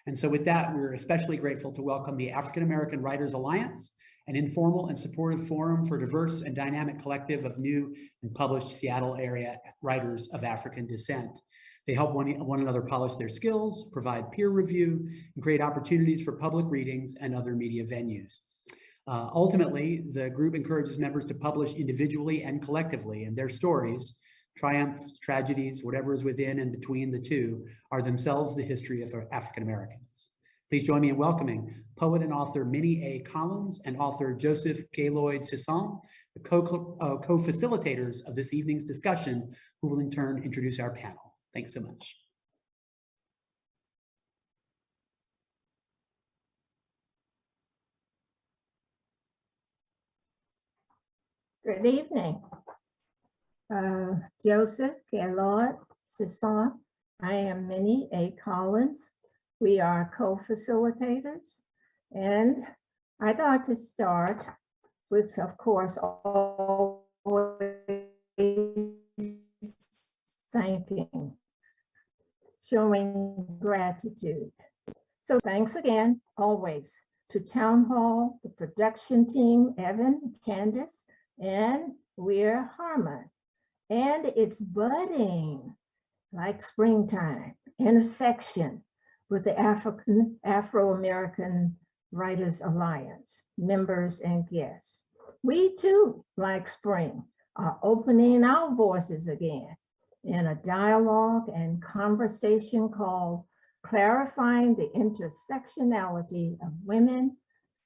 And so with that, we're especially grateful to welcome the African American Writers Alliance, an informal and supportive forum for diverse and dynamic collective of new and published Seattle area writers of African descent. They help one another polish their skills, provide peer review, and create opportunities for public readings and other media venues. Ultimately, the group encourages members to publish individually and collectively, and their stories, triumphs, tragedies, whatever is within and between the two, are themselves the history of African Americans. Please join me in welcoming poet and author Minnie A. Collins and author Joseph Gaylloyd Sissón, the co-facilitators of this evening's discussion, who will in turn introduce our panel. Thanks so much. Good evening. Joseph Gaylloyd Sissón. I am Minnie A. Collins. We are co-facilitators, and I'd like to start with, of course, always thanking, showing gratitude. So thanks again, always, to Town Hall, the production team, Evan, Candace, and Weir Harmon. And it's budding like springtime, intersection with the Afro-American Writers Alliance, members and guests. We too, like spring, are opening our voices again in a dialogue and conversation called Clarifying the Intersectionality of Women,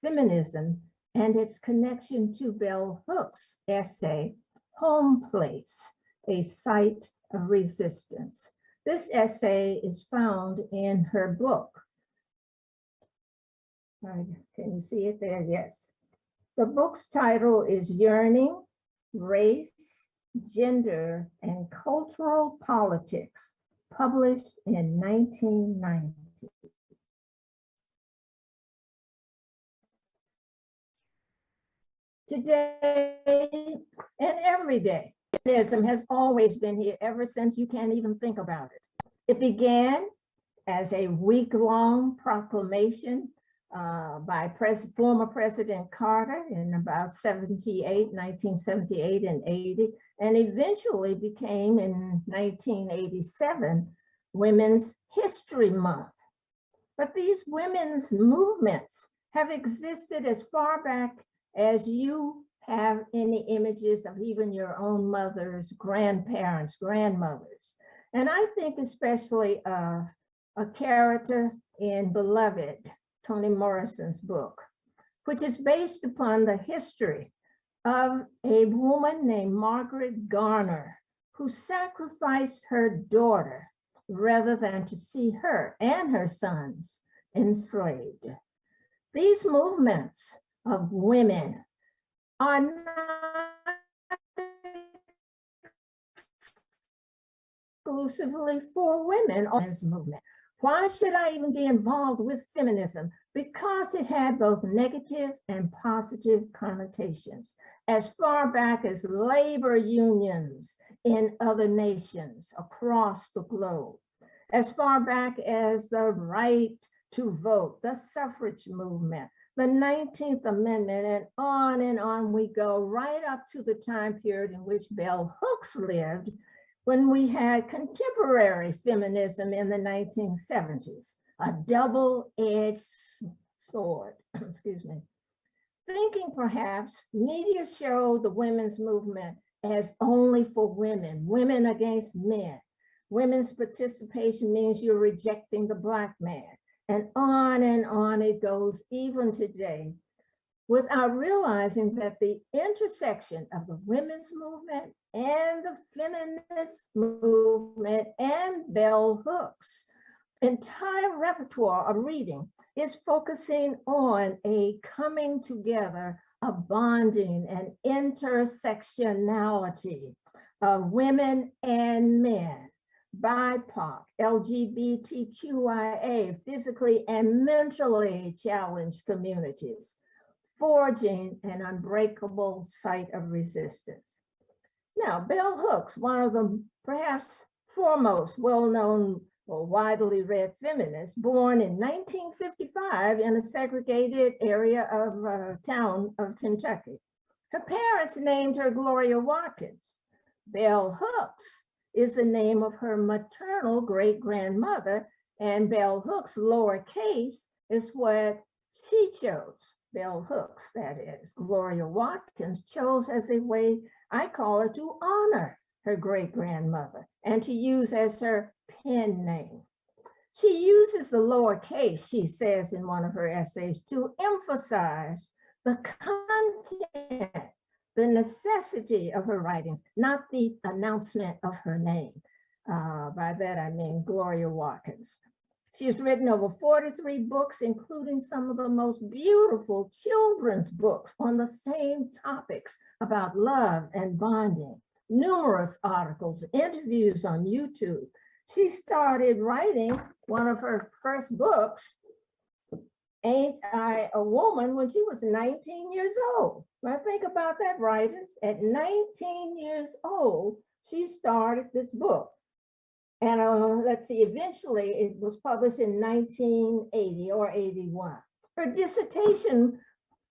Feminism, and its connection to Bell Hooks' essay, Home Place, a Site of Resistance. This essay is found in her book. Can you see it there? Yes. The book's title is Yearning, Race, Gender, and Cultural Politics, published in 1990. Today and every day, feminism has always been here ever since you can't even think about it. It began as a week-long proclamation by former President Carter in about 1978 and 80, and eventually became in 1987 Women's History Month. But these women's movements have existed as far back as you have any images of even your own mothers, grandparents, grandmothers. And I think especially a character in Beloved, Toni Morrison's book, which is based upon the history of a woman named Margaret Garner, who sacrificed her daughter rather than to see her and her sons enslaved. These movements of women are not exclusively for women or men's movement. Why should I even be involved with feminism? Because it had both negative and positive connotations. As far back as labor unions in other nations across the globe, as far back as the right to vote, the suffrage movement, the 19th Amendment, and on we go, right up to the time period in which Bell Hooks lived, when we had contemporary feminism in the 1970s, a double-edged sword, excuse me. Thinking perhaps media showed the women's movement as only for women, women against men. Women's participation means you're rejecting the Black man. And on it goes even today, without realizing that the intersection of the women's movement and the feminist movement and Bell Hooks' entire repertoire of reading is focusing on a coming together, a bonding and intersectionality of women and men, BIPOC, LGBTQIA, physically and mentally challenged communities, forging an unbreakable site of resistance. Now, Bell Hooks, one of the perhaps foremost well-known or widely read feminist, born in 1955 in a segregated area of town of Kentucky. Her parents named her Gloria Watkins. Bell Hooks is the name of her maternal great-grandmother, and Bell Hooks, lowercase, is what she chose. Bell Hooks, that is. Gloria Watkins chose as a way, I call it, to honor her great-grandmother and to use as her pen name. She uses the lowercase, she says in one of her essays, to emphasize the content, the necessity of her writings, not the announcement of her name. By that I mean Gloria Watkins. She has written over 43 books, including some of the most beautiful children's books on the same topics about love and bonding, numerous articles, interviews on YouTube. She started writing one of her first books, Ain't I a Woman, when she was 19 years old. Now think about that, writers. At 19 years old, she started this book. And let's see, eventually it was published in 1980 or 81. Her dissertation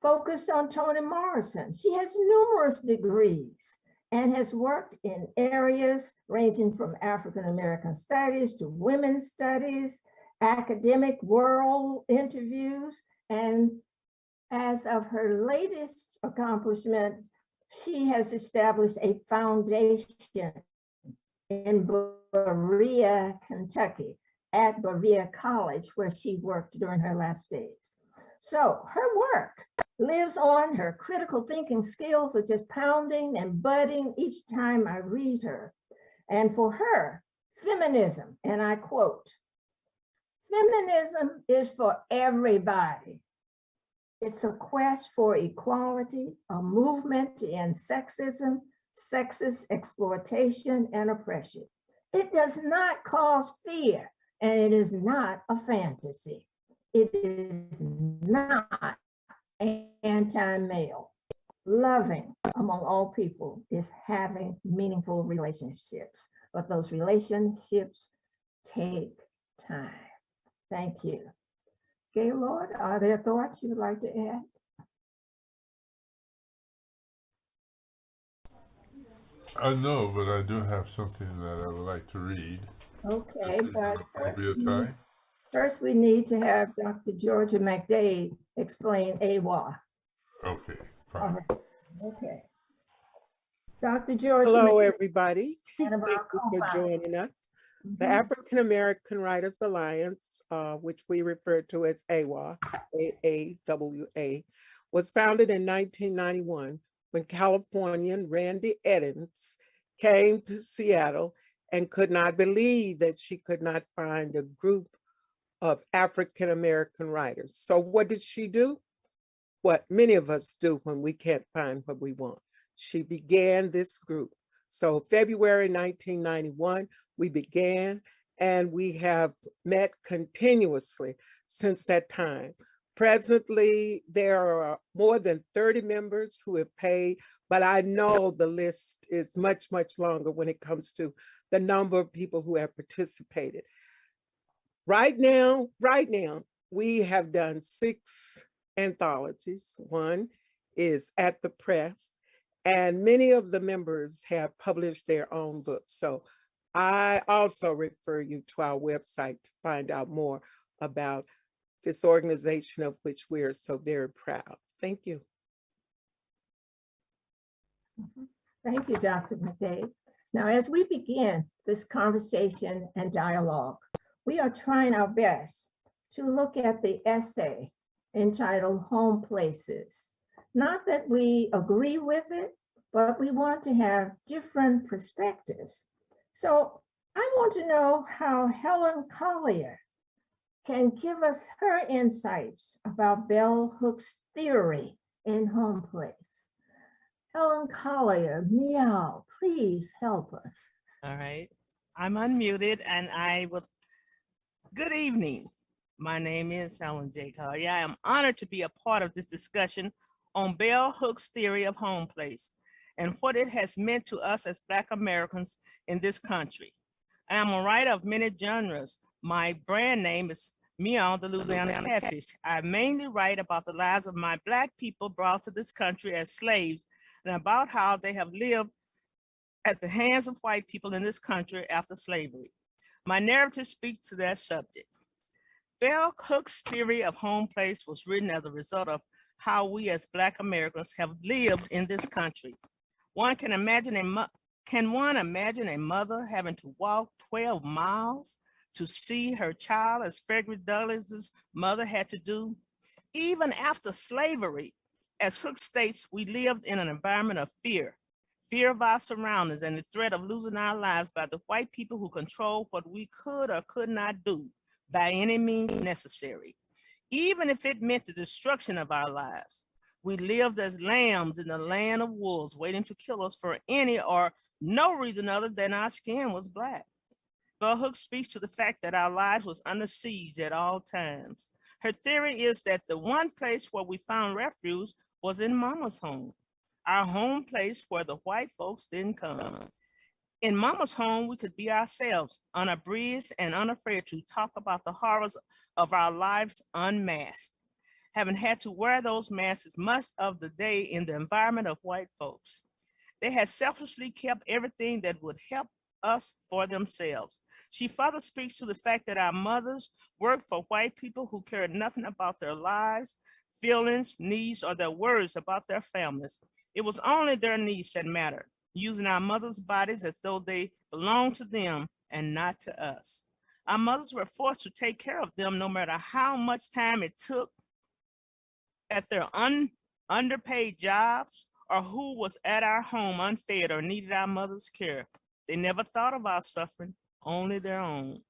focused on Toni Morrison. She has numerous degrees and has worked in areas ranging from African American studies to women's studies, academic world interviews, and as of her latest accomplishment, she has established a foundation in Barrie, Kentucky, at Barrie College, where she worked during her last days. So her work lives on. Her critical thinking skills are just pounding and budding each time I read her. And for her, feminism, and I quote, "Feminism is for everybody. It's a quest for equality, a movement to end sexism, sexist exploitation, and oppression. It does not cause fear, and it is not a fantasy. It is not anti-male. Loving among all people is having meaningful relationships, but those relationships take time." Thank you. Gaylord, are there thoughts you'd like to add? No, but I do have something that I would like to read. Okay, but Time. first we need to have Dr. Georgia McDade explain AAWA. Okay, fine. All right. Okay. Dr. Georgia. Hello, everybody. And Thank you for joining us. The African American Writers Alliance, which we refer to as AAWA, AAWA, was founded in 1991 when Californian Randy Eddins came to Seattle and could not believe that she could not find a group of African American writers. So what did she do? What many of us do when we can't find what we want. She began this group. So February 1991, we began, and we have met continuously since that time. Presently, there are more than 30 members who have paid, but I know the list is much, much longer when it comes to the number of people who have participated. Right now, we have done 6 anthologies. One is at the press, and many of the members have published their own books. So I also refer you to our website to find out more about this organization of which we are so very proud. Thank you. Thank you, Dr. McDade. Now, as we begin this conversation and dialogue, we are trying our best to look at the essay entitled Home Places. Not that we agree with it, but we want to have different perspectives. So I want to know how Helen Collier can give us her insights about Bell Hooks' theory in Home Place. Helen Collier, meow, please help us. All right, I'm unmuted and I will, good evening. My name is Helen J. Collier. I am honored to be a part of this discussion on Bell Hooks' theory of home place and what it has meant to us as Black Americans in this country. I am a writer of many genres. My brand name is Minnie the Louisiana Catfish. I mainly write about the lives of my Black people brought to this country as slaves and about how they have lived at the hands of white people in this country after slavery. My narrative speaks to that subject. Bell Hooks' theory of home place was written as a result of how we as Black Americans have lived in this country. Can one imagine a mother having to walk 12 miles to see her child, as Frederick Douglass's mother had to do? Even after slavery, as Hook states, we lived in an environment of fear of our surroundings and the threat of losing our lives by the white people who control what we could or could not do by any means necessary, even if it meant the destruction of our lives. We lived as lambs in the land of wolves, waiting to kill us for any or no reason other than our skin was Black. Bell Hooks speaks to the fact that our lives was under siege at all times. Her theory is that the one place where we found refuge was in Mama's home, our home place where the white folks didn't come. In Mama's home, we could be ourselves, unabridged and unafraid to talk about the horrors of our lives unmasked, having had to wear those masks much of the day in the environment of white folks. They had selfishly kept everything that would help us for themselves. She further speaks to the fact that our mothers worked for white people who cared nothing about their lives, feelings, needs, or their words about their families. It was only their needs that mattered, using our mothers' bodies as though they belonged to them and not to us. Our mothers were forced to take care of them no matter how much time it took at their underpaid jobs, or who was at our home unfed or needed our mother's care. They never thought of our suffering, only their own.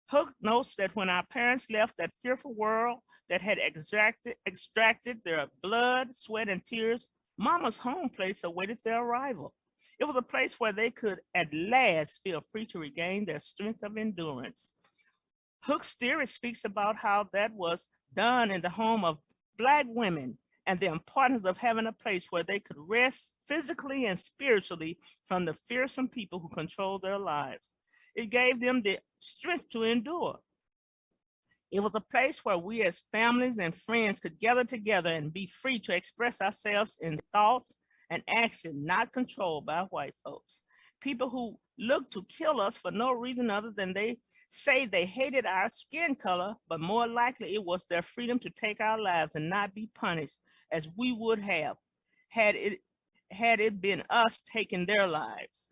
Hook notes that when our parents left that fearful world that had extracted their blood, sweat, and tears, Mama's home place awaited their arrival. It was a place where they could at last feel free to regain their strength of endurance. Hook's theory speaks about how that was done in the home of Black women and the importance of having a place where they could rest physically and spiritually from the fearsome people who controlled their lives. It gave them the strength to endure. It was a place where we as families and friends could gather together and be free to express ourselves in thoughts and action not controlled by white folks. People who looked to kill us for no reason other than they say they hated our skin color, but more likely it was their freedom to take our lives and not be punished as we would have had it been us taking their lives.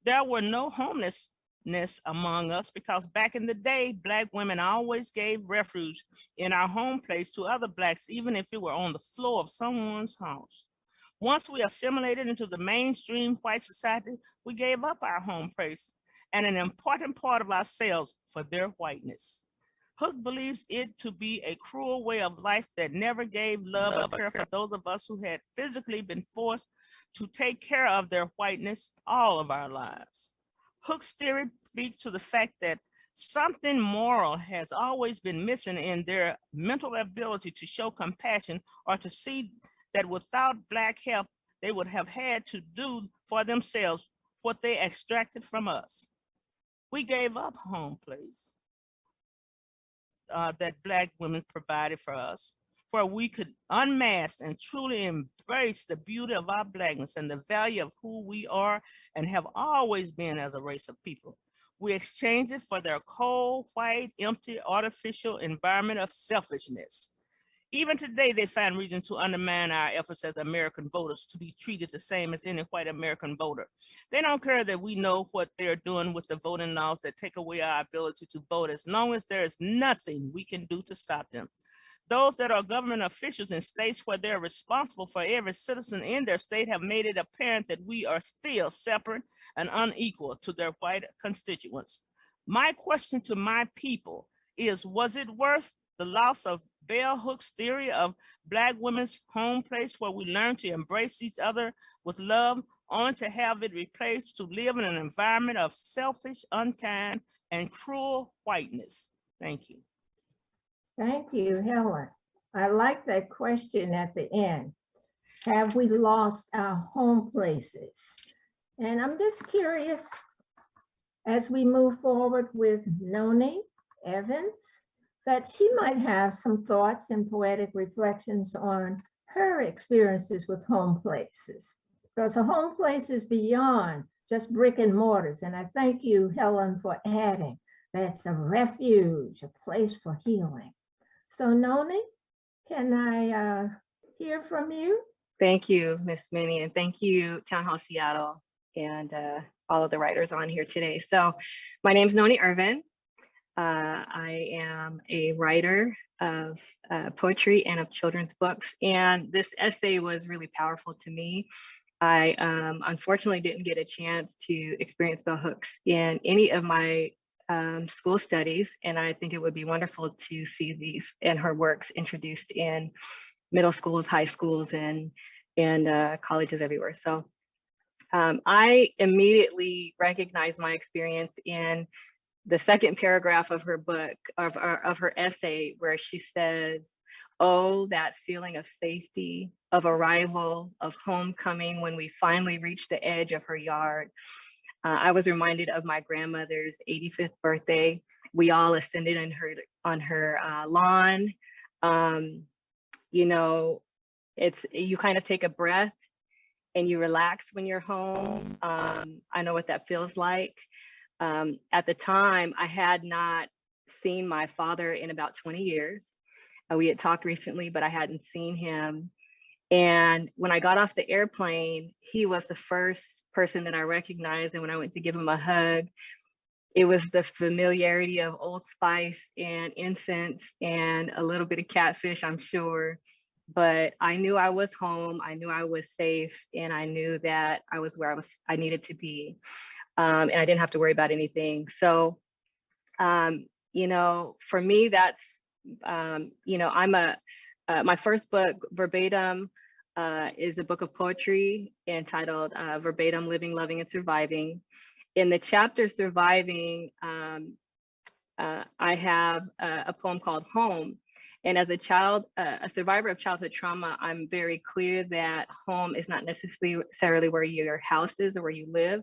There were no homelessness among us because back in the day, Black women always gave refuge in our home place to other Blacks, even if it were on the floor of someone's house. Once we assimilated into the mainstream white society, we gave up our home place and an important part of ourselves for their whiteness. Hook believes it to be a cruel way of life that never gave love or care for those of us who had physically been forced to take care of their whiteness all of our lives. Hook's theory speaks to the fact that something moral has always been missing in their mental ability to show compassion or to see that without Black help, they would have had to do for themselves what they extracted from us. We gave up home place that Black women provided for us, where we could unmask and truly embrace the beauty of our Blackness and the value of who we are and have always been as a race of people. We exchanged it for their cold, white, empty, artificial environment of selfishness. Even today, they find reason to undermine our efforts as American voters to be treated the same as any white American voter. They don't care that we know what they're doing with the voting laws that take away our ability to vote, as long as there is nothing we can do to stop them. Those that are government officials in states where they're responsible for every citizen in their state have made it apparent that we are still separate and unequal to their white constituents. My question to my people is, was it worth the loss of Bell Hooks' theory of Black women's home place where we learn to embrace each other with love, only to have it replaced to live in an environment of selfish, unkind, and cruel whiteness? Thank you. Thank you, Helen. I like that question at the end. Have we lost our home places? And I'm just curious, as we move forward with Noni Ervin, that she might have some thoughts and poetic reflections on her experiences with home places. Because a home place is beyond just brick and mortars. And I thank you, Helen, for adding that's a refuge, a place for healing. So Noni, can I hear from you? Thank you, Miss Minnie, and thank you, Town Hall Seattle, and all of the writers on here today. So my name is Noni Ervin. I am a writer of poetry and of children's books, and this essay was really powerful to me. I unfortunately didn't get a chance to experience bell hooks in any of my school studies, and I think it would be wonderful to see these and her works introduced in middle schools, high schools, and colleges everywhere. So I immediately recognized my experience in the second paragraph of her book, of her essay, where she says, "Oh, that feeling of safety, of arrival, of homecoming when we finally reached the edge of her yard." I was reminded of my grandmother's 85th birthday. We all ascended on her lawn. You know, you kind of take a breath and you relax when you're home. I know what that feels like. At the time, I had not seen my father in about 20 years. We had talked recently, but I hadn't seen him. And when I got off the airplane, he was the first person that I recognized. And when I went to give him a hug, it was the familiarity of Old Spice and incense and a little bit of catfish, I'm sure. But I knew I was home, I knew I was safe, and I knew that I was where I needed to be. And I didn't have to worry about anything. So, you know, for me, that's, you know, my first book, Verbatim, is a book of poetry entitled Verbatim, Living, Loving, and Surviving. In the chapter Surviving, I have a poem called Home. And as a child, a survivor of childhood trauma, I'm very clear that home is not necessarily where your house is or where you live,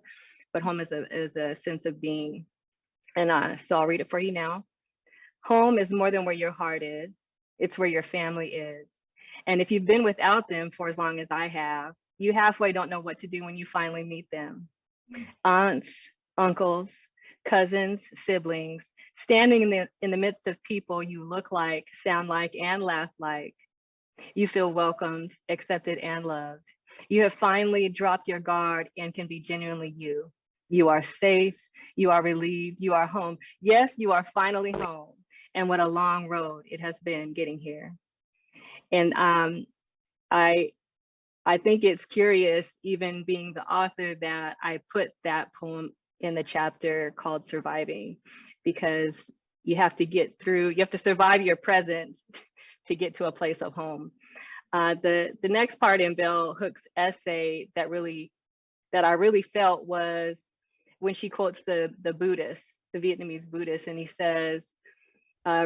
but home is a sense of being. And so I'll read it for you now. Home is more than where your heart is. It's where your family is. And if you've been without them for as long as I have, you halfway don't know what to do when you finally meet them. Aunts, uncles, cousins, siblings, standing in the midst of people you look like, sound like, and laugh like. You feel welcomed, accepted, and loved. You have finally dropped your guard and can be genuinely you. You are safe, you are relieved, you are home. Yes, you are finally home. And what a long road it has been getting here. And I think it's curious, even being the author, that I put that poem in the chapter called Surviving, because you have to get through, you have to survive your present to get to a place of home. The next part in Bell Hook's essay that I really felt was when she quotes the Buddhist, the Vietnamese Buddhist, and he says,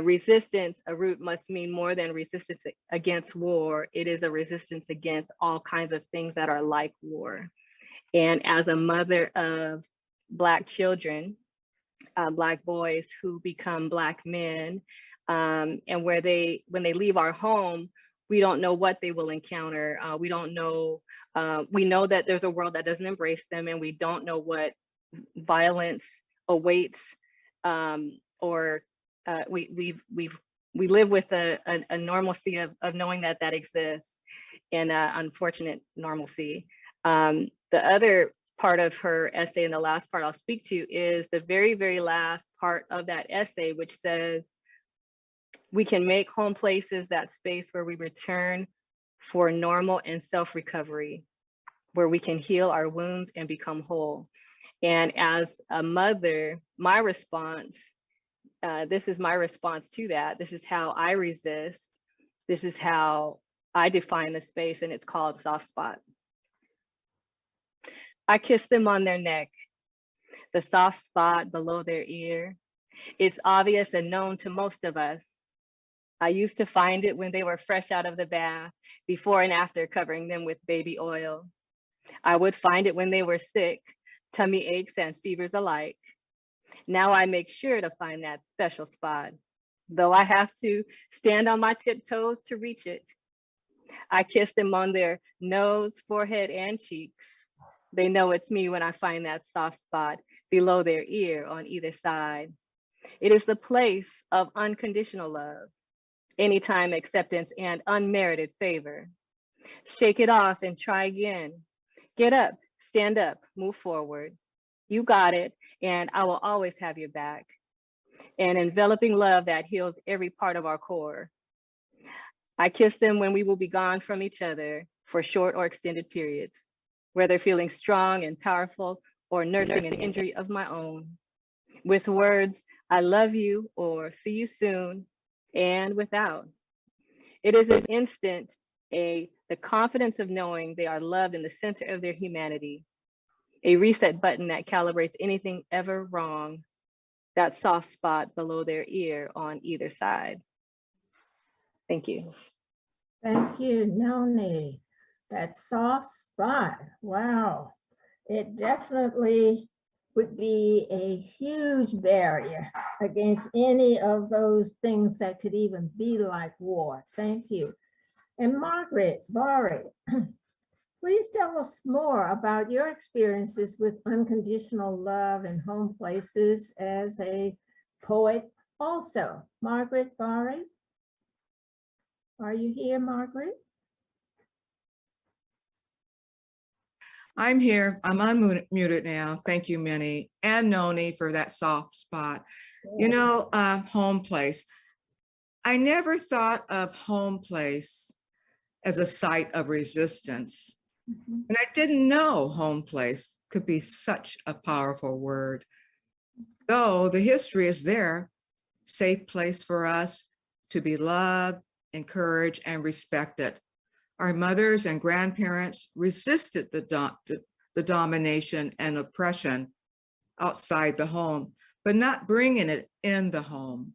resistance, a root must mean more than resistance against war. It is a resistance against all kinds of things that are like war. And as a mother of Black children, Black boys who become Black men, and when they leave our home, we don't know what they will encounter. We don't know, we know that there's a world that doesn't embrace them, and we don't know what violence awaits, or we live with a normalcy of knowing that exists, and unfortunate normalcy. The other part of her essay, and the last part I'll speak to, is the very, very last part of that essay, which says, we can make home places that space where we return for normal and self-recovery, where we can heal our wounds and become whole. And as a mother, my response, this is my response to that. This is how I resist. This is how I define the space, and it's called soft spot. I kiss them on their neck, the soft spot below their ear. It's obvious and known to most of us. I used to find it when they were fresh out of the bath, before and after covering them with baby oil. I would find it when they were sick, tummy aches and fevers alike. Now I make sure to find that special spot, though I have to stand on my tiptoes to reach it. I kiss them on their nose, forehead, and cheeks. They know it's me when I find that soft spot below their ear on either side. It is the place of unconditional love, anytime acceptance and unmerited favor. Shake it off and try again. Get up, stand up, move forward. You got it, and I will always have your back. An enveloping love that heals every part of our core. I kiss them when we will be gone from each other for short or extended periods, whether feeling strong and powerful or nursing an injury of my own. With words, I love you or see you soon, and without. It is an instant, the confidence of knowing they are loved in the center of their humanity, a reset button that calibrates anything ever wrong, that soft spot below their ear on either side. Thank you. Thank you, Noni. That soft spot, wow. It definitely would be a huge barrier against any of those things that could even be like war. Thank you. And Margaret, Barrie, please tell us more about your experiences with unconditional love and home places as a poet also. Margaret, Barrie, are you here, Margaret? I'm here. I'm unmuted now. Thank you, Minnie and Noni, for that soft spot. You know, home place. I never thought of home place as a site of resistance. And I didn't know home place could be such a powerful word. Though the history is there, safe place for us to be loved, encouraged, and respected. Our mothers and grandparents resisted the domination and oppression outside the home, but not bringing it in the home.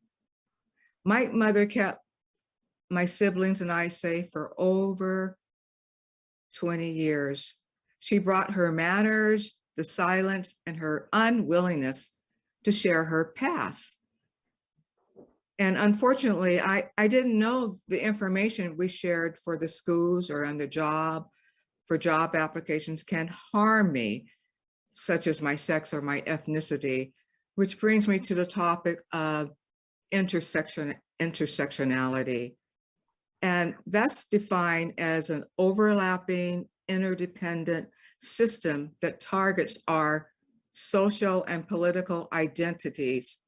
My mother kept my siblings and I safe for over 20 years. She brought her manners, the silence, and her unwillingness to share her past. And unfortunately, I didn't know the information we shared for the schools or on the job, for job applications can harm me, such as my sex or my ethnicity, which brings me to the topic of intersectionality. And that's defined as an overlapping, interdependent system that targets our social and political identities,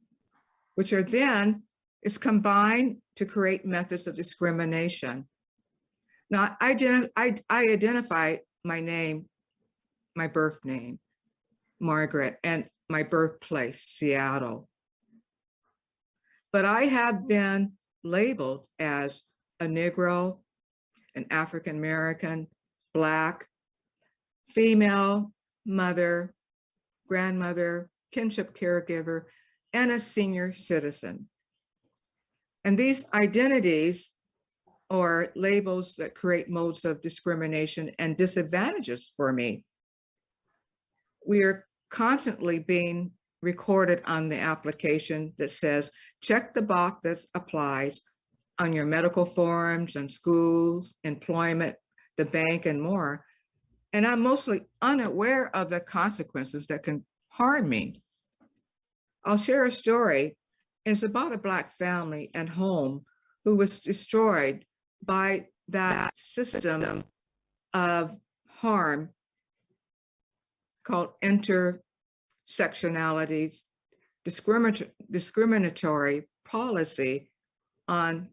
which are then is combined to create methods of discrimination. Now, I identify my name, my birth name, Margaret, and my birthplace, Seattle. But I have been labeled as a Negro, an African-American, Black, female, mother, grandmother, kinship caregiver, and a senior citizen. And these identities or labels that create modes of discrimination and disadvantages for me. We are constantly being recorded on the application that says, check the box that applies on your medical forms and schools, employment, the bank, and more. And I'm mostly unaware of the consequences that can harm me. I'll share a story. It's about a Black family and home who was destroyed by that system of harm called intersectionality, discriminatory policy on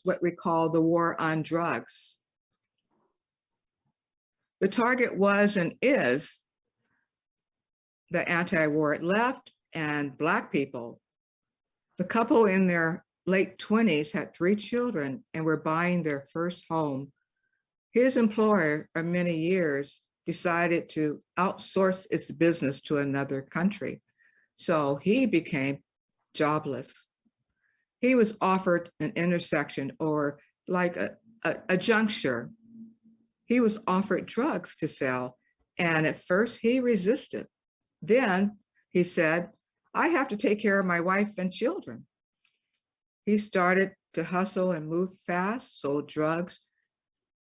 what we call the war on drugs. The target was and is the anti-war left and Black people. The couple in their late 20s had 3 children and were buying their first home. His employer, for many years, decided to outsource its business to another country. So he became jobless. He was offered an intersection or like a juncture. He was offered drugs to sell. And at first he resisted. Then he said, I have to take care of my wife and children. He started to hustle and move fast, sold drugs,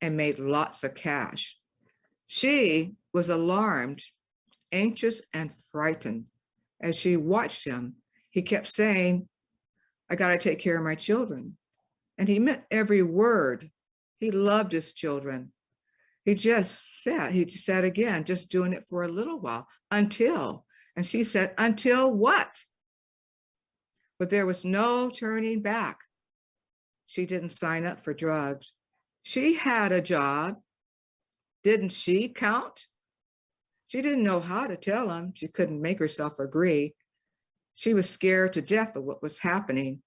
and made lots of cash. She was alarmed, anxious, and frightened. As she watched him, he kept saying, I gotta take care of my children. And he meant every word. He loved his children. He said again, just doing it for a little while, until, and she said, until what? But there was no turning back. She didn't sign up for drugs. She had a job. Didn't she count? She didn't know how to tell him. She couldn't make herself agree. She was scared to death of what was happening.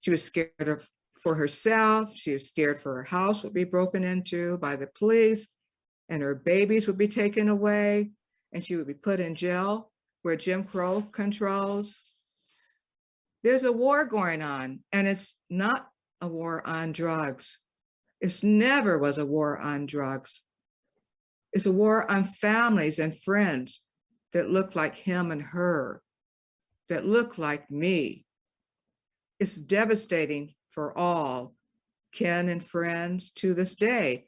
She was scared for herself. She was scared for her house would be broken into by the police, and her babies would be taken away, and she would be put in jail where Jim Crow controls. There's a war going on, and it's not a war on drugs. It never was a war on drugs. It's a war on families and friends that look like him and her, that look like me. It's devastating for all. Kin and friends to this day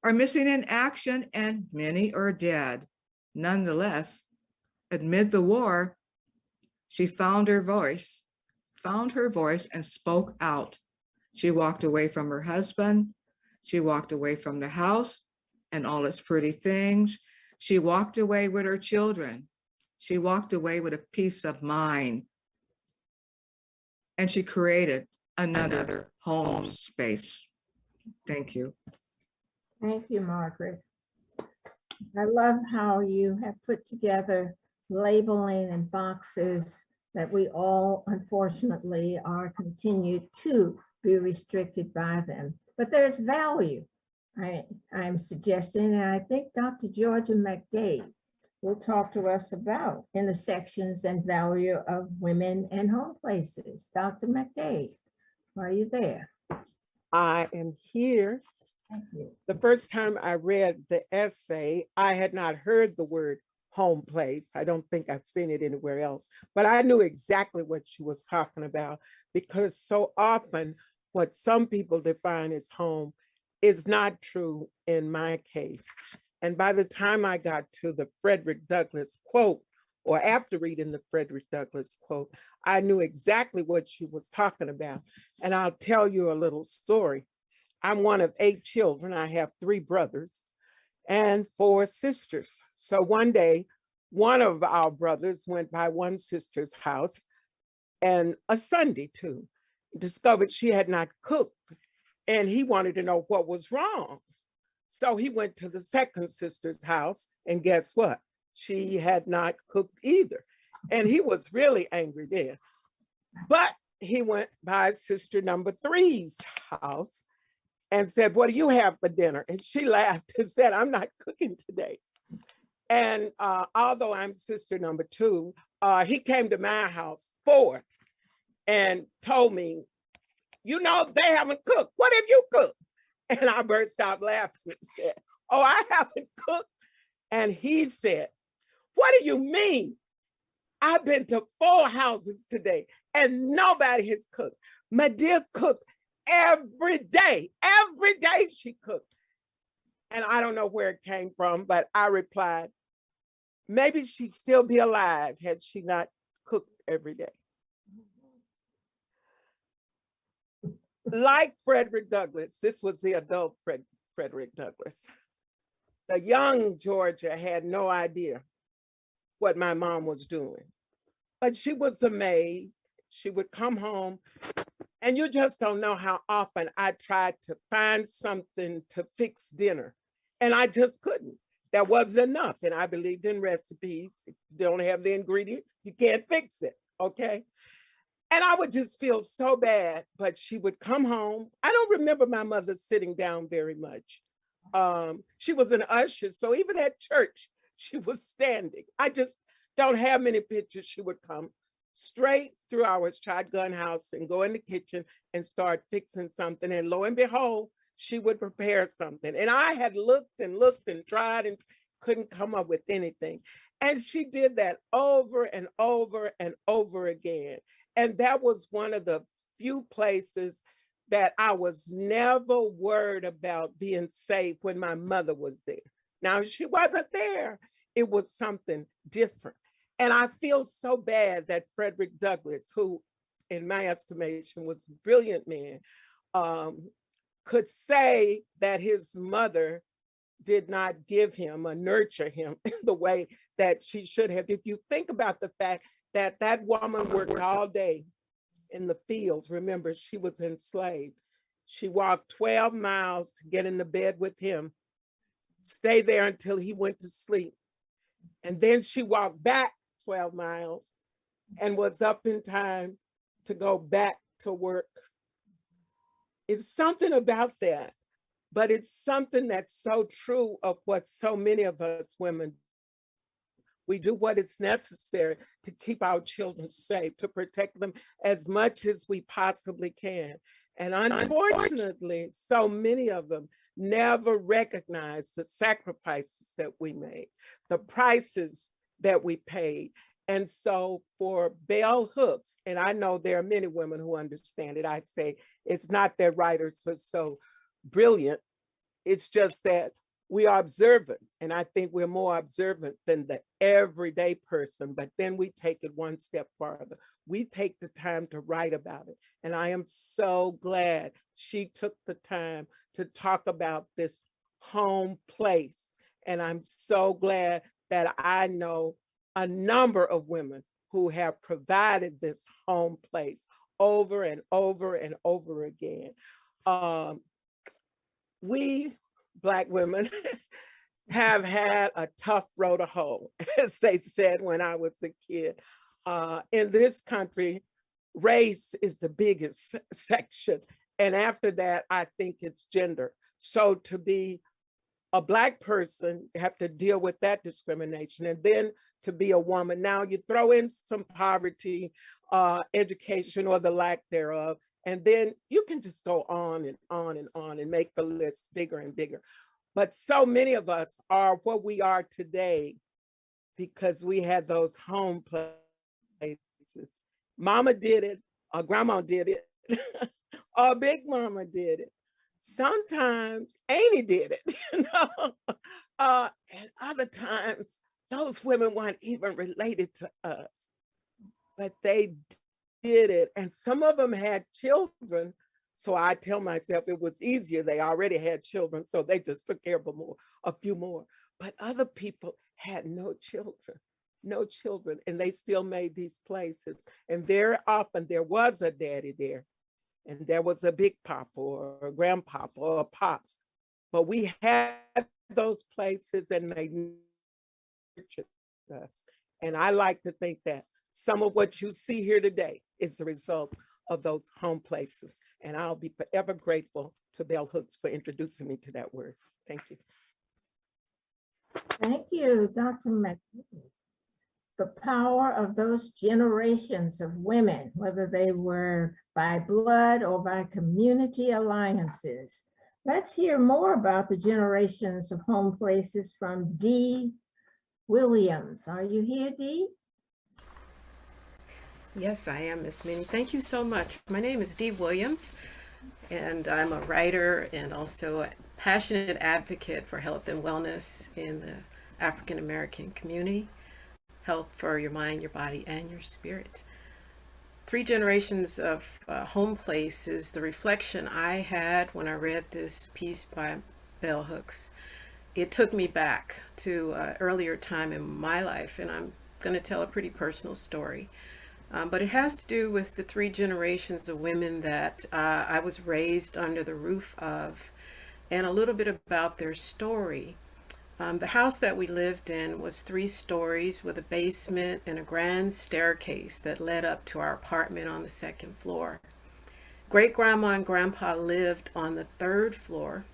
are missing in action, and many are dead. Nonetheless, amid the war, she found her voice and spoke out. She walked away from her husband. She walked away from the house and all its pretty things. She walked away with her children. She walked away with a peace of mind. And she created another home space. Thank you. Thank you, Margaret. I love how you have put together labeling and boxes that we all, unfortunately, are continued to be restricted by them. But there's value, I'm suggesting, and I think Dr. Georgia McDade will talk to us about intersections and value of women and home places. Dr. McDade, are you there? I am here. Thank you. The first time I read the essay, I had not heard the word home place. I don't think I've seen it anywhere else, but I knew exactly what she was talking about, because so often what some people define as home is not true in my case. And by the time I got to the Frederick Douglass quote, or after reading the Frederick Douglass quote, I knew exactly what she was talking about. And I'll tell you a little story. I'm one of 8 children. I have 3 brothers and 4 sisters. So one day, one of our brothers went by one sister's house, and a Sunday too, discovered she had not cooked, and he wanted to know what was wrong. So he went to the second sister's house, and guess what? She had not cooked either. And he was really angry there. But he went by sister number 3's house and said, what do you have for dinner? And she laughed and said, I'm not cooking today. And although I'm sister number 2, he came to my house 4th and told me, you know, they haven't cooked. What have you cooked? And I burst out laughing and said, oh, I haven't cooked. And he said, what do you mean? I've been to 4 houses today and nobody has cooked. My dear cooked every day. Every day she cooked. And I don't know where it came from, but I replied, maybe she'd still be alive had she not cooked every day. Like Frederick Douglass, this was the adult Frederick Douglass. The young Georgia had no idea what my mom was doing, but she was a maid. She would come home, and you just don't know how often I tried to find something to fix dinner, and I just couldn't. There wasn't enough, and I believed in recipes. If you don't have the ingredient, you can't fix it, okay? And I would just feel so bad, but she would come home. I don't remember my mother sitting down very much. She was an usher, so even at church, she was standing. I just don't have many pictures. She would come straight through our shotgun house and go in the kitchen and start fixing something. And lo and behold, she would prepare something. And I had looked and looked and tried and couldn't come up with anything. And she did that over and over and over again. And that was one of the few places that I was never worried about being safe when my mother was there. Now, if she wasn't there, it was something different. And I feel so bad that Frederick Douglass, who in my estimation was a brilliant man, could say that his mother did not give him or nurture him in the way that she should have. If you think about the fact that that woman worked all day in the fields, remember, she was enslaved. She walked 12 miles to get into bed with him, stay there until he went to sleep. And then she walked back 12 miles and was up in time to go back to work. It's something about that, but it's something that's so true of what so many of us women do. We do what is necessary to keep our children safe, to protect them as much as we possibly can. And unfortunately, so many of them never recognize the sacrifices that we made, the prices that we paid. And so for bell hooks, and I know there are many women who understand it, I say it's not that writers are so brilliant, it's just that we are observant. And I think we're more observant than the everyday person, but then we take it one step farther. We take the time to write about it. And I am so glad she took the time to talk about this home place. And I'm so glad that I know a number of women who have provided this home place over and over and over again. We Black women have had a tough road to hoe, as they said when I was a kid. In this country, race is the biggest section. And after that, I think it's gender. So to be a Black person, you have to deal with that discrimination. And then to be a woman, now you throw in some poverty, education, or the lack thereof, and then you can just go on and on and on and make the list bigger and bigger. But so many of us are what we are today because we had those home places. Mama did it, or grandma did it, or big mama did it. Sometimes Amy did it, you know? And other times, those women weren't even related to us, but they did it. And some of them had children. So I tell myself it was easier. They already had children, so they just took care of a few more. But other people had no children, and they still made these places. And very often there was a daddy there, and there was a big papa or a grandpapa or a pops. But we had those places, and they nurtured us. And I like to think that some of what you see here today is the result of those home places. And I'll be forever grateful to bell hooks for introducing me to that word. Thank you. Thank you, Dr. McDade. The power of those generations of women, whether they were by blood or by community alliances. Let's hear more about the generations of home places from Dee Williams. Are you here, Dee? Yes, I am, Miss Minnie. Thank you so much. My name is Dee Williams, and I'm a writer and also a passionate advocate for health and wellness in the African American community. Health for your mind, your body, and your spirit. 3 generations of home place is the reflection I had when I read this piece by bell hooks. It took me back to an earlier time in my life, and I'm going to tell a pretty personal story. But it has to do with the 3 generations of women that I was raised under the roof of, and a little bit about their story. The house that we lived in was 3 stories with a basement and a grand staircase that led up to our apartment on the 2nd floor. Great-grandma and grandpa lived on the 3rd floor.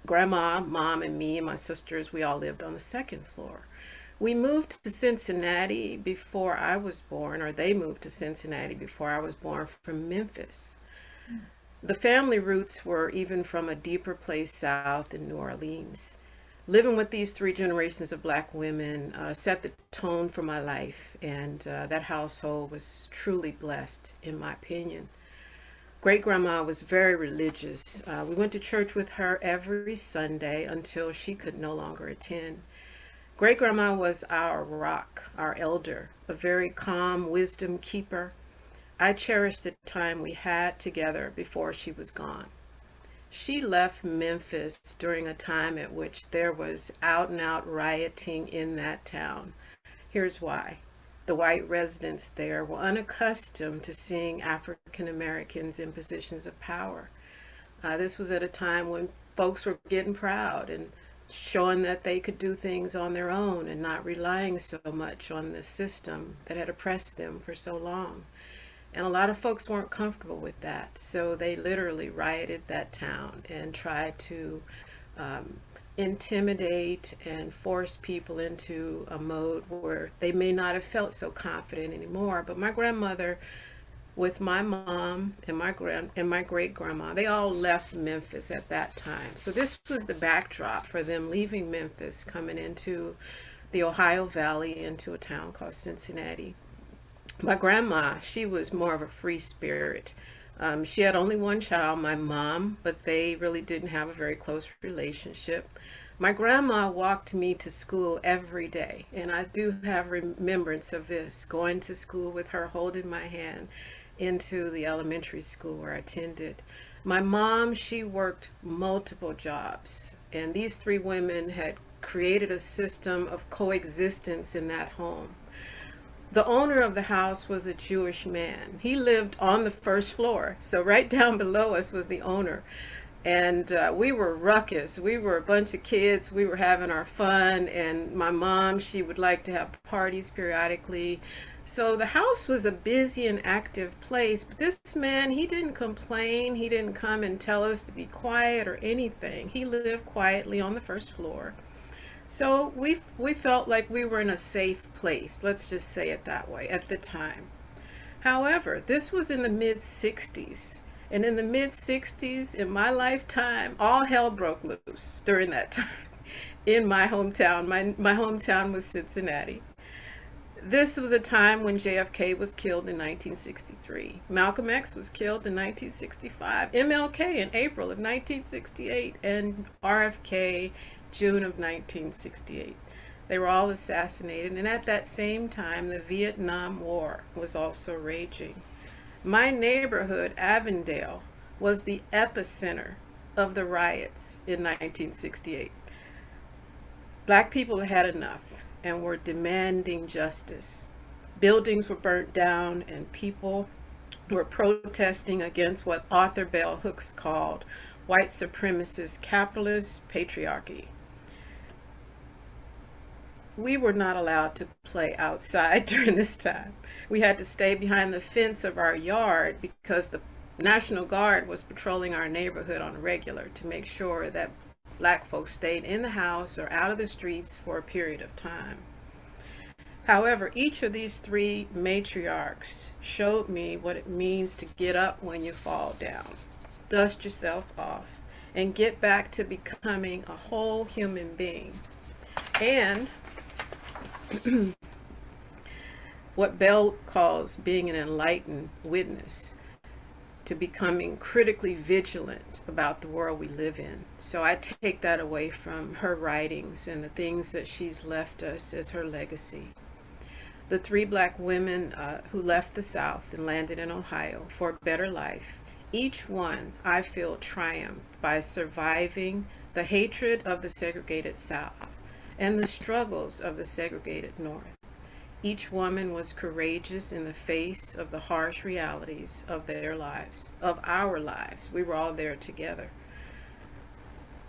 Grandma, mom, and me and my sisters, we all lived on the 2nd floor. We moved to Cincinnati before I was born, or they moved to Cincinnati before I was born, from Memphis. The family roots were even from a deeper place south in New Orleans. living with these three generations of Black women set the tone for my life, and that household was truly blessed, in my opinion. Great-grandma was very religious. We went to church with her every Sunday until she could no longer attend. Great-grandma was our rock, our elder, a very calm wisdom keeper. I cherished the time we had together before she was gone. She left Memphis during a time at which there was out-and-out rioting in that town. Here's why. The white residents there were unaccustomed to seeing African Americans in positions of power. This was at a time when folks were getting proud and showing that they could do things on their own and not relying so much on the system that had oppressed them for so long. And a lot of folks weren't comfortable with that, so they literally rioted that town and tried to intimidate and force people into a mode where they may not have felt so confident anymore. But my grandmother, with my mom and my great-grandma, they all left Memphis at that time. So this was the backdrop for them leaving Memphis, coming into the Ohio Valley, into a town called Cincinnati. My grandma, she was more of a free spirit. She had only one child, my mom, but they really didn't have a very close relationship. My grandma walked me to school every day, and I do have remembrance of this, going to school with her holding my hand into the elementary school where I attended. My mom, she worked multiple jobs, and these three women had created a system of coexistence in that home. The owner of the house was a Jewish man. He lived on the first floor, so right down below us was the owner. And we were ruckus. We were a bunch of kids. We were having our fun, and my mom, she would like to have parties periodically. So the house was a busy and active place, but this man, he didn't complain. He didn't come and tell us to be quiet or anything. He lived quietly on the first floor. So we felt like we were in a safe place, let's just say it that way, at the time. However, this was in the mid-60s. And in the mid-60s, in my lifetime, all hell broke loose during that time in my hometown. My hometown was Cincinnati. This was a time when JFK was killed in 1963. Malcolm X was killed in 1965. MLK in April of 1968. And RFK June of 1968. They were all assassinated, and at that same time the Vietnam War was also raging. My neighborhood, Avondale, was the epicenter of the riots in 1968. Black people had enough and were demanding justice. Buildings were burnt down and people were protesting against what Arthur Bell Hooks called white supremacist capitalist patriarchy. We were not allowed to play outside during this time. We had to stay behind the fence of our yard because the National Guard was patrolling our neighborhood on a regular to make sure that Black folks stayed in the house or out of the streets for a period of time. However, each of these three matriarchs showed me what it means to get up when you fall down, dust yourself off, and get back to becoming a whole human being. And what Bell calls being an enlightened witness, to becoming critically vigilant about the world we live in. So I take that away from her writings and the things that she's left us as her legacy. The three Black women who left the South and landed in Ohio for a better life, each one, I feel, triumphed by surviving the hatred of the segregated South and the struggles of the segregated North. Each woman was courageous in the face of the harsh realities of their lives, of our lives. We were all there together.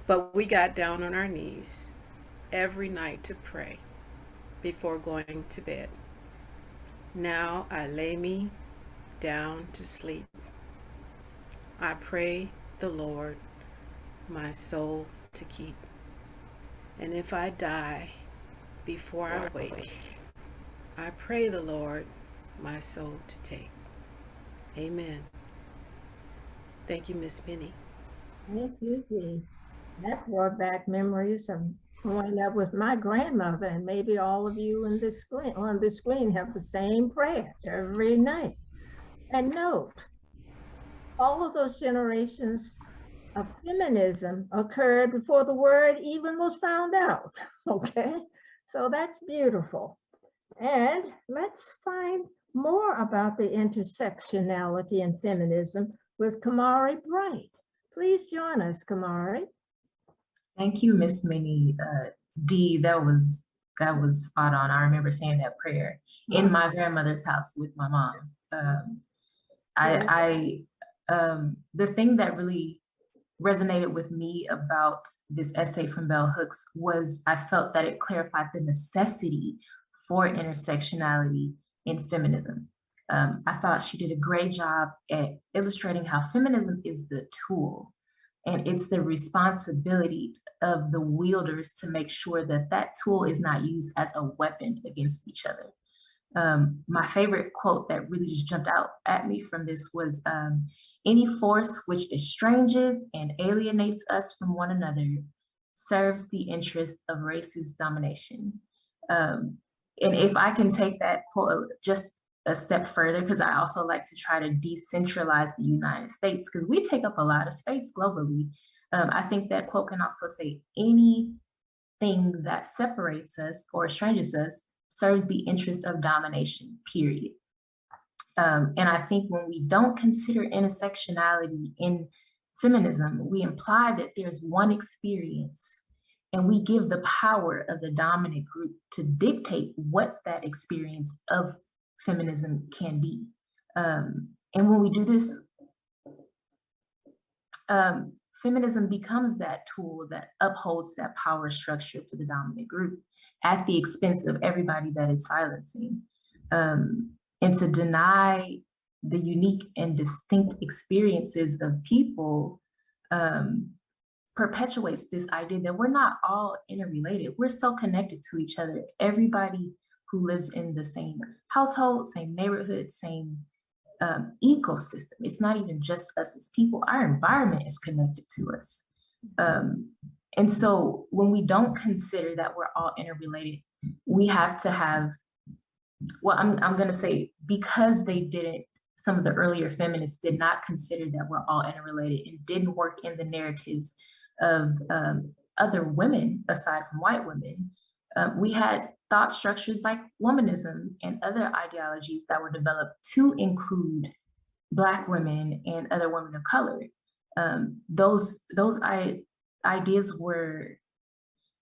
But we got down on our knees every night to pray before going to bed. Now I lay me down to sleep. I pray the Lord my soul to keep. And if I die before I wake, I pray the Lord my soul to take. Amen. Thank you, Miss Minnie. Thank you, Dee. That brought back memories of growing up with my grandmother, and maybe all of you in this screen, on this screen have the same prayer every night. And note, all of those generations of feminism occurred before the word even was found out, okay? So that's beautiful. And let's find more about the intersectionality in feminism with Kamari Bright. Please join us, Kamari. Thank you, Miss Minnie. Dee, that was spot on. I remember saying that prayer in my grandmother's house with my mom. The thing that really resonated with me about this essay from Bell Hooks was I felt that it clarified the necessity for intersectionality in feminism. I thought she did a great job at illustrating how feminism is the tool, and it's the responsibility of the wielders to make sure that that tool is not used as a weapon against each other. My favorite quote that really just jumped out at me from this was, any force which estranges and alienates us from one another serves the interest of racist domination. And if I can take that quote just a step further, because I also like to try to decentralize the United States, because we take up a lot of space globally. I think that quote can also say anything that separates us or estranges us serves the interest of domination, period. And I think when we don't consider intersectionality in feminism, we imply that there's one experience, and we give the power of the dominant group to dictate what that experience of feminism can be. And when we do this, feminism becomes that tool that upholds that power structure for the dominant group at the expense of everybody that it's silencing. And to deny the unique and distinct experiences of people perpetuates this idea that we're not all interrelated. We're so connected to each other. Everybody who lives in the same household, same neighborhood, same ecosystem. It's not even just us as people. Our environment is connected to us. And so when we don't consider that we're all interrelated, we have to have, well, I'm gonna say, because they didn't, some of the earlier feminists did not consider that we're all interrelated and didn't work in the narratives of other women aside from white women. We had thought structures like womanism and other ideologies that were developed to include Black women and other women of color. Those ideas were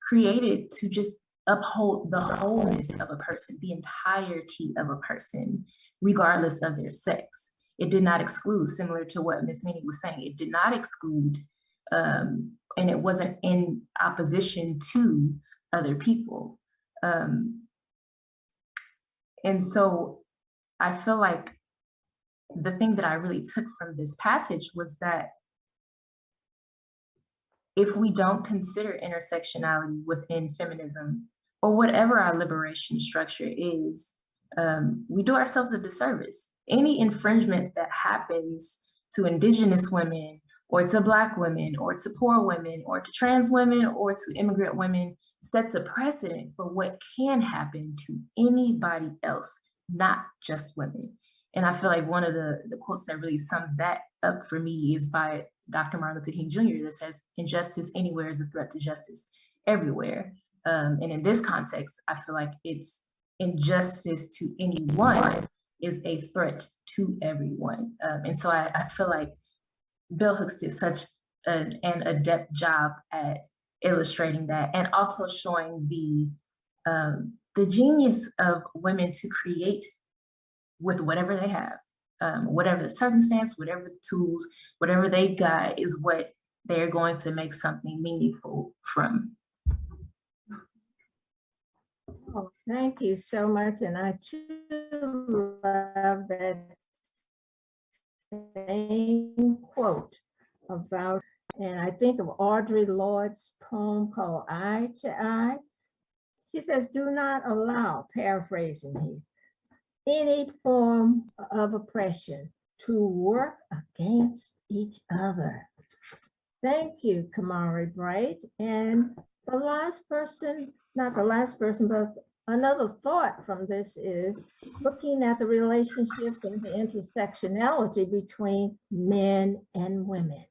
created to just uphold the wholeness of a person, the entirety of a person, regardless of their sex. It did not exclude, similar to what Ms. Minnie was saying, it did not exclude, and it wasn't in opposition to other people. And so I feel like the thing that I really took from this passage was that if we don't consider intersectionality within feminism, or whatever our liberation structure is, we do ourselves a disservice. Any infringement that happens to Indigenous women, or to Black women, or to poor women, or to trans women, or to immigrant women sets a precedent for what can happen to anybody else, not just women. And I feel like one of the quotes that really sums that up for me is by Dr. Martin Luther King Jr. that says, "Injustice anywhere is a threat to justice everywhere." And in this context, I feel like it's injustice to anyone is a threat to everyone. And so I feel like Bell Hooks did such an adept job at illustrating that, and also showing the genius of women to create with whatever they have, whatever the circumstance, whatever the tools, whatever they got is what they're going to make something meaningful from. Oh, thank you so much. And I too love that same quote about, and I think of Audre Lorde's poem called Eye to Eye. She says, "Do not allow," paraphrasing here, "any form of oppression to work against each other." Thank you, Kamari Bright. And The last person, not the last person, but another thought from this is looking at the relationship and the intersectionality between men and women.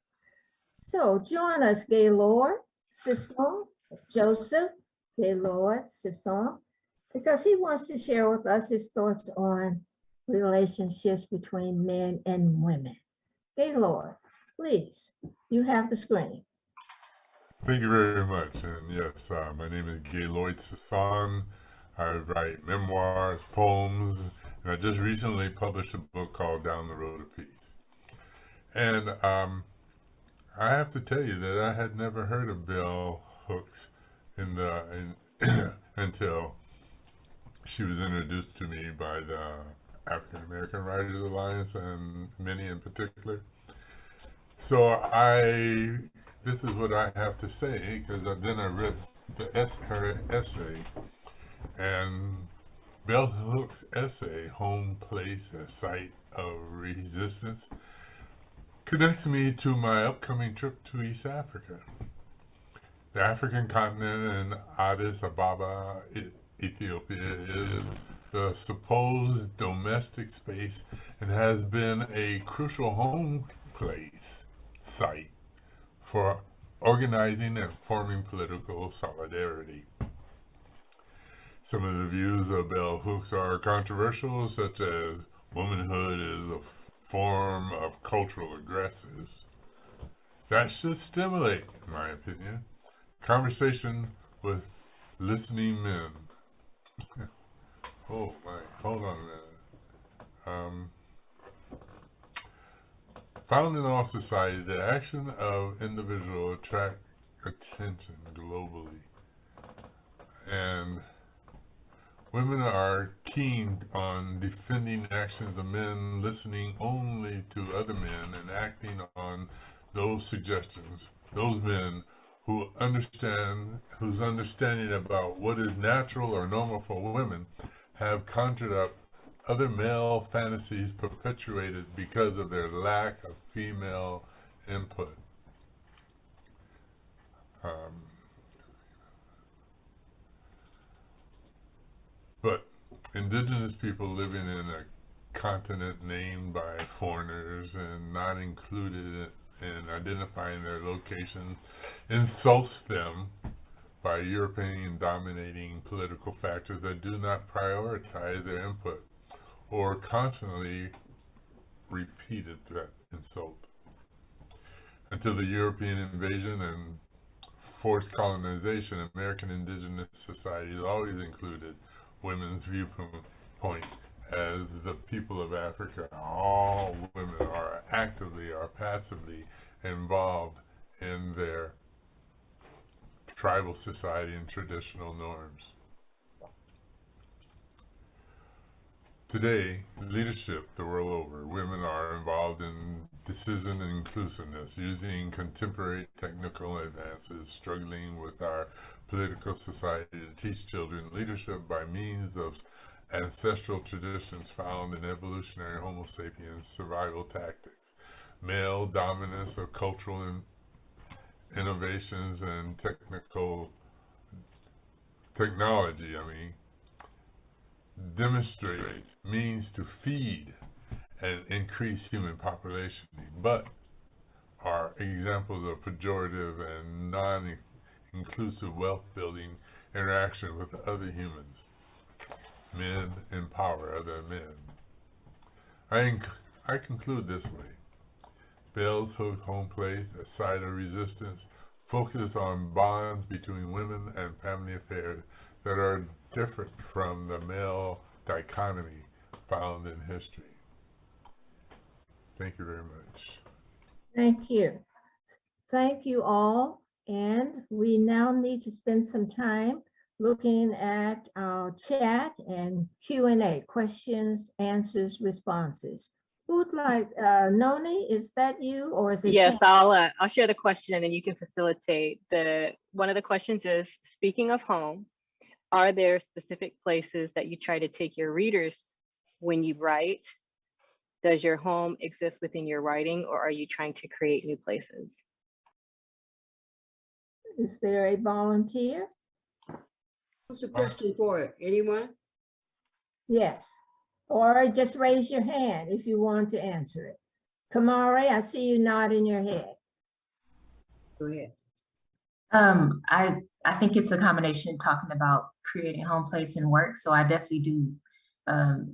So join us, Gaylloyd Sissón, Joseph Gaylloyd Sissón, because he wants to share with us his thoughts on relationships between men and women. Gaylloyd, please, you have the screen. Thank you very much. And yes, my name is Gaylloyd Sissón. I write memoirs, poems, and I just recently published a book called Down the Road of Peace. And I have to tell you that I had never heard of Bell Hooks until she was introduced to me by the African American Writers Alliance and Minnie in particular. So this is what I have to say, because then I read her essay, and Bell Hooks' essay, Home, Place, a Site of Resistance, connects me to my upcoming trip to East Africa. The African continent and Addis Ababa, Ethiopia, is the supposed domestic space and has been a crucial home place site for organizing and forming political solidarity. Some of the views of Bell Hooks are controversial, such as womanhood is a form of cultural aggressives. That should stimulate, in my opinion, conversation with listening men. Oh my, hold on a minute. Found in all society, the action of individuals attract attention globally. And women are keen on defending actions of men, listening only to other men and acting on those suggestions. Those men whose understanding about what is natural or normal for women have conjured up other male fantasies perpetuated because of their lack of female input. But indigenous people living in a continent named by foreigners and not included in identifying their location insults them by European dominating political factors that do not prioritize their input or constantly repeated that insult. Until the European invasion and forced colonization, American indigenous societies always included women's viewpoint as the people of Africa. All women are actively or passively involved in their tribal society and traditional norms. Today, leadership the world over, women are involved in decision and inclusiveness, using contemporary technical advances, struggling with our political society to teach children leadership by means of ancestral traditions found in evolutionary Homo sapiens survival tactics, male dominance of cultural innovations and technology, demonstrates means to feed and increase human population, but are examples of pejorative and non-inclusive wealth-building interaction with other humans. Men empower other men. I conclude this way. Bell's Hook Home Place, a site of resistance, focuses on bonds between women and family affairs that are different from the male dichotomy found in history. Thank you very much. Thank you. Thank you all. And we now need to spend some time looking at our chat and Q&A, questions, answers, responses. Who would like, Noni, is that you or is it? Yes, I'll share the question and then you can facilitate. One of the questions is, speaking of home, are there specific places that you try to take your readers when you write? Does your home exist within your writing, or are you trying to create new places? Is there a volunteer? What's the question for? Anyone? Yes. Or just raise your hand if you want to answer it. Kamari, I see you nodding your head. Go ahead. I think it's a combination talking about creating home place and work. So I definitely do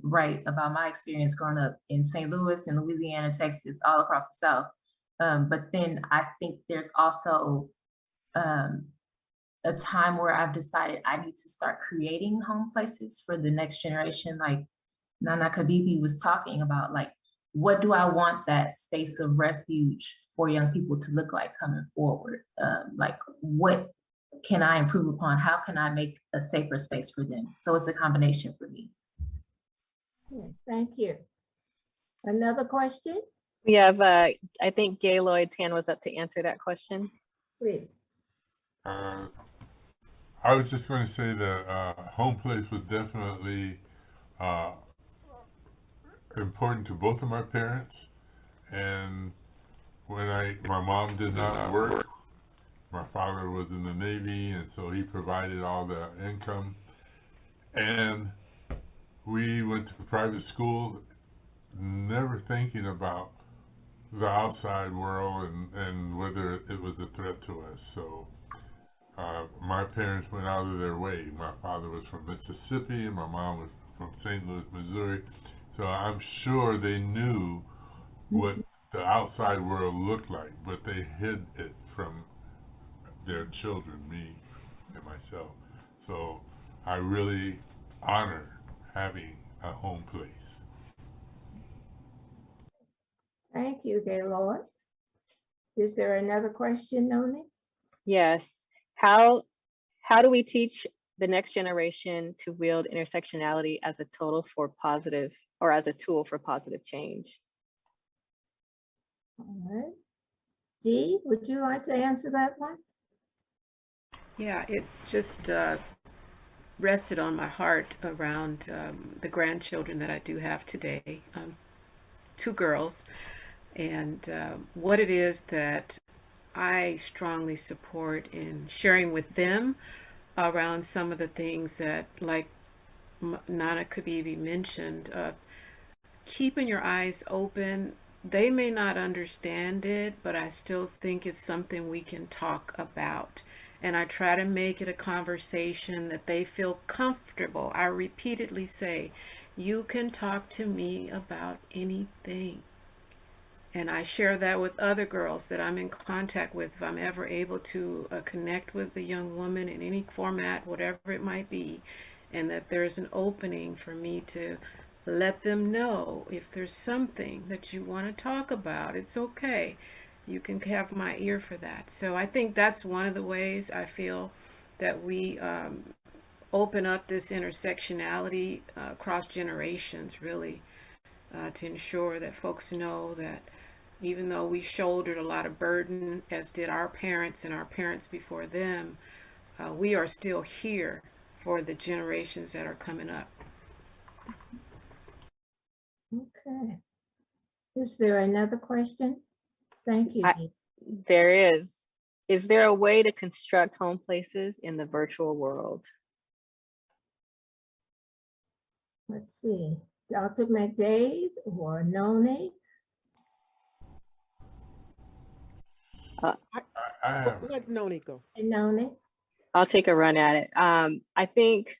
write about my experience growing up in St. Louis and Louisiana, Texas, all across the South. But then I think there's also a time where I've decided I need to start creating home places for the next generation. Like Nana Kibibi was talking about, like, what do I want that space of refuge for young people to look like coming forward? Like, what can I improve upon? How can I make a safer space for them? So it's a combination for me. Okay, thank you. Another question, We have, I think Gaylloyd's hand was up to answer that question. please. I was just going to say that home place was definitely important to both of my parents. And when my mom did not work, my father was in the Navy, and so he provided all the income. And we went to private school, never thinking about the outside world and whether it was a threat to us. So my parents went out of their way. My father was from Mississippi and my mom was from St. Louis, Missouri. So I'm sure they knew what the outside world looked like, but they hid it from their children, me and myself. So I really honor having a home place. Thank you, Gaylord. Is there another question, Noni? Yes. How do we teach the next generation to wield intersectionality as a tool for positive change? All right. Dee, would you like to answer that one? Yeah, it just rested on my heart around the grandchildren that I do have today, 2 girls, and what it is that I strongly support in sharing with them around some of the things that, like Nana Kibibi mentioned, keeping your eyes open. They may not understand it, but I still think it's something we can talk about. And I try to make it a conversation that they feel comfortable. I repeatedly say, you can talk to me about anything. And I share that with other girls that I'm in contact with, if I'm ever able to connect with a young woman in any format, whatever it might be, and that there's an opening for me to let them know if there's something that you want to talk about, it's okay. You can have my ear for that. So I think that's one of the ways I feel that we open up this intersectionality across generations, really, to ensure that folks know that even though we shouldered a lot of burden, as did our parents and our parents before them, we are still here for the generations that are coming up. Okay. Is there another question? Thank you, Dee. There is. Is there a way to construct home places in the virtual world? Let's see. Dr. McDade or Noni? I have. Let Noni go. Hey, Noni? I'll take a run at it. I think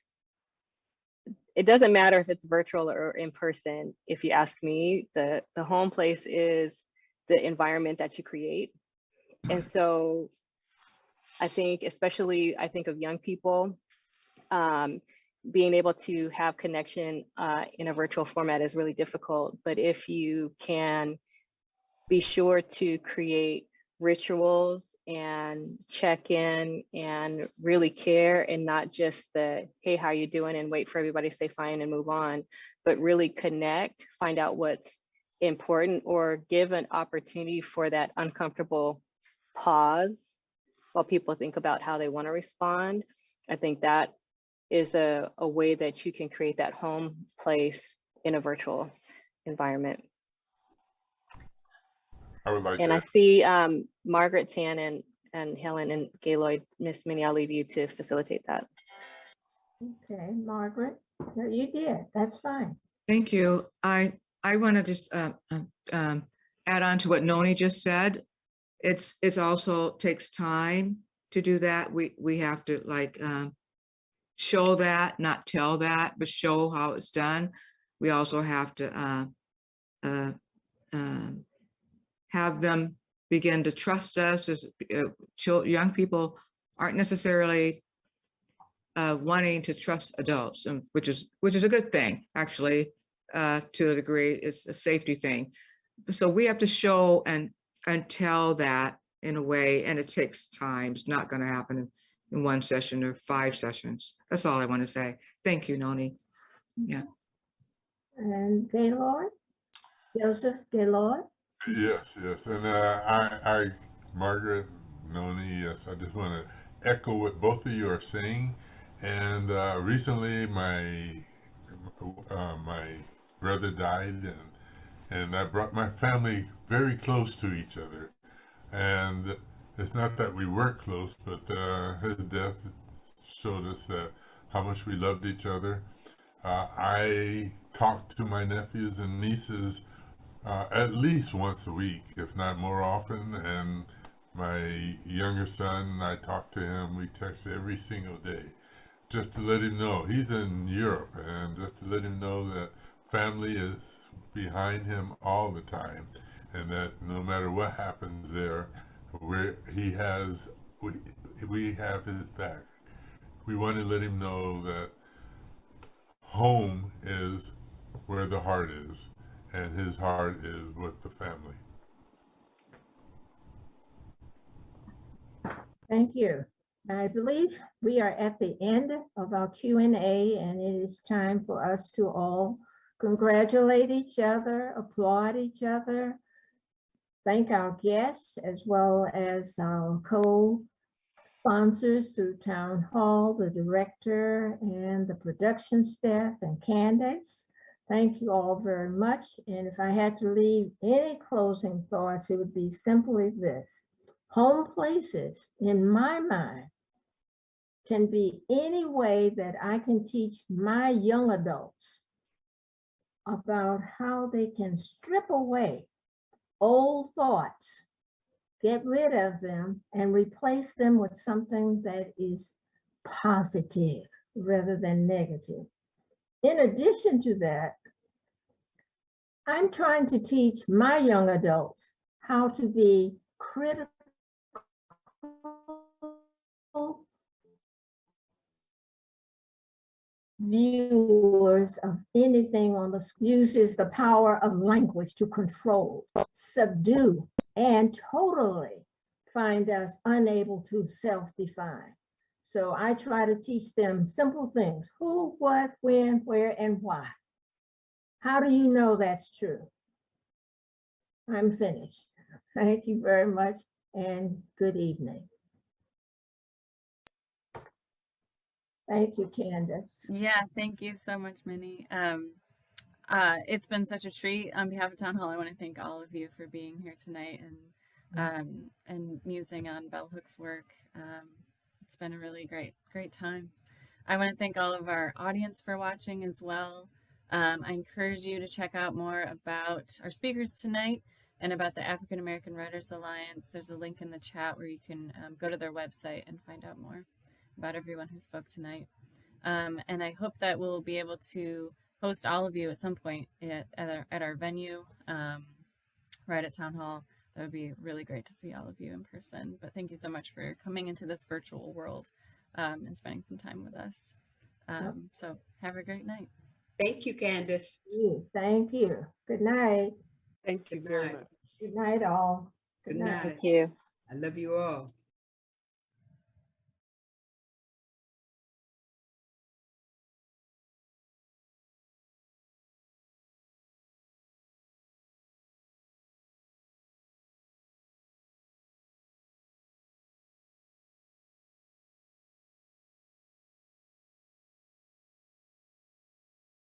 it doesn't matter if it's virtual or in person. If you ask me, the home place is the environment that you create. And so I think, especially I think of young people, being able to have connection in a virtual format is really difficult. But if you can be sure to create rituals and check in and really care, and not just the, hey, how you doing, and wait for everybody to say fine and move on, but really connect, find out what's important, or give an opportunity for that uncomfortable pause while people think about how they want to respond. I think that is a way that you can create that home place in a virtual environment. I would like And to. I see Margaret's hand, and and Helen and Gaylloyd, Miss Minnie, I'll leave you to facilitate that. Okay, Margaret, no, you did, that's fine. Thank you. I want to just add on to what Noni just said. It's also takes time to do that. We have to like show that, not tell that, but show how it's done. We also have to have them begin to trust us. As young people aren't necessarily wanting to trust adults, which is a good thing, actually, to a degree. It's a safety thing. So we have to show and tell that in a way, and it takes time. It's not going to happen in one session or 5 sessions. That's all I want to say. Thank you, Noni. Yeah. And Gaylloyd, Joseph Gaylloyd. Yes, yes. And Margaret, Noni, yes, I just want to echo what both of you are saying. And recently my brother died, and that brought my family very close to each other. And it's not that we were close, but his death showed us how much we loved each other. I talked to my nephews and nieces at least once a week, if not more often. And my younger son, I talk to him, we text every single day, just to let him know he's in Europe, and just to let him know that family is behind him all the time, and that no matter what happens there, we have his back. We want to let him know that home is where the heart is, and his heart is with the family. Thank you. I believe we are at the end of our Q&A, and it is time for us to all congratulate each other, applaud each other, thank our guests, as well as our co-sponsors through Town Hall, the director, and the production staff, and Candace. Thank you all very much. And if I had to leave any closing thoughts, it would be simply this. Home places, in my mind, can be any way that I can teach my young adults about how they can strip away old thoughts, get rid of them, and replace them with something that is positive rather than negative. In addition to that, I'm trying to teach my young adults how to be critical viewers of anything on the uses the power of language to control, subdue, and totally find us unable to self-define. So I try to teach them simple things: who, what, when, where, and why. How do you know that's true? I'm finished. Thank you very much, and good evening. Thank you, Candace. Yeah, thank you so much, Minnie. It's been such a treat. On behalf of Town Hall, I want to thank all of you for being here tonight and musing on Bell Hook's work. It's been a really great time. I want to thank all of our audience for watching as well. I encourage you to check out more about our speakers tonight and about the African American Writers Alliance. There's a link in the chat where you can go to their website and find out more about everyone who spoke tonight. And I hope that we'll be able to host all of you at some point at our venue, right at Town Hall. That would be really great to see all of you in person. But thank you so much for coming into this virtual world and spending some time with us. So have a great night. Thank you, Candace. Thank you. Good night. Thank you very much. Good night, all. Good night. Thank you. I love you all.